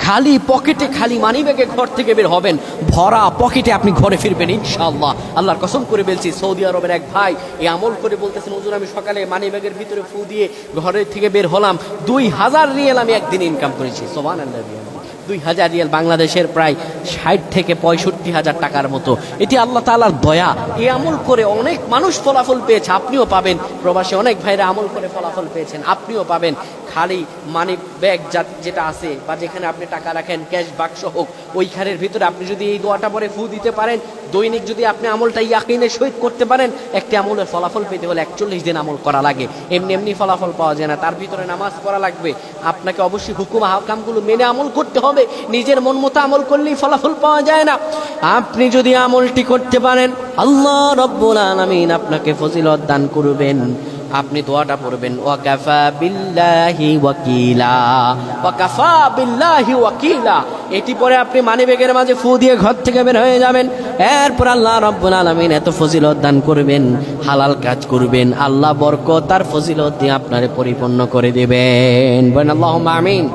খালি পকেটে, খালি মানিব্যাগে ঘর থেকে বের হবেন, ভরা পকেটে আপনি ঘরে ফিরবেন ইনশাআল্লাহ। আল্লাহর কসম করে বলছি, সৌদি আরবের এক ভাই এই আমল করে বলতেছেন, হুজুর আমি সকালে মানিব্যাগের ভিতরে ফু দিয়ে ঘরের থেকে বের হলাম, 2000 রিয়াল আমি একদিন ইনকাম করেছি। সুবহানাল্লাহ। 2000 রিয়াল বাংলাদেশের প্রায় 60 থেকে 65,000 টাকার মতো। এটি আল্লাহ তাআলার দয়া। এই আমল করে অনেক মানুষ ফলাফল পেয়েছে, আপনিও পাবেন। প্রবাসী অনেক ভাইরা আমল করে ফলাফল পেয়েছেন, আপনিও পাবেন। খালি মানি ব্যাগ যেটা আছে বা যেখানে আপনি টাকা রাখেন, ক্যাশ বাক্স হোক, ওইখানের ভিতরে আপনি যদি এই দোয়াটা পরে ফু দিতে পারেন, দৈনিক যদি আপনি আমলটা ইয়াকিনের সহিত করতে পারেন, একটি আমলের ফলাফল পেতে হলে 41 দিন আমল করা লাগে। এমনি এমনি ফলাফল পাওয়া যায় না, তার ভিতরে নামাজ পড়া লাগবে। আপনাকে অবশ্যই হুকুম আহকামগুলো মেনে আমল করতে হবে। নিজের মন মতো আমল করলেই ফলাফল পাওয়া যায় না। আপনি যদি আমলটি করতে পারেন, আল্লাহ রাব্বুল আলামিন আপনাকে ফজিলত দান করবেন। আপনি দোয়াটা পড়বেন, ওয়াকাফা বিল্লাহি ওয়াকিলা, ওয়াকাফা বিল্লাহি ওয়াকিলা। এটি পরে আপনি মানিব্যাগের মাঝে ফু দিয়ে ঘর থেকে বের হয়ে যাবেন। এরপর আল্লাহ রাব্বুল আলামিন এত ফজিলত দান করবেন, হালাল কাজ করবেন, আল্লাহ বরকত আর ফজিলত দিয়ে আপনারে পরিপূর্ণ করে দিবেন। বলেন আল্লাহুম্মা আমিন।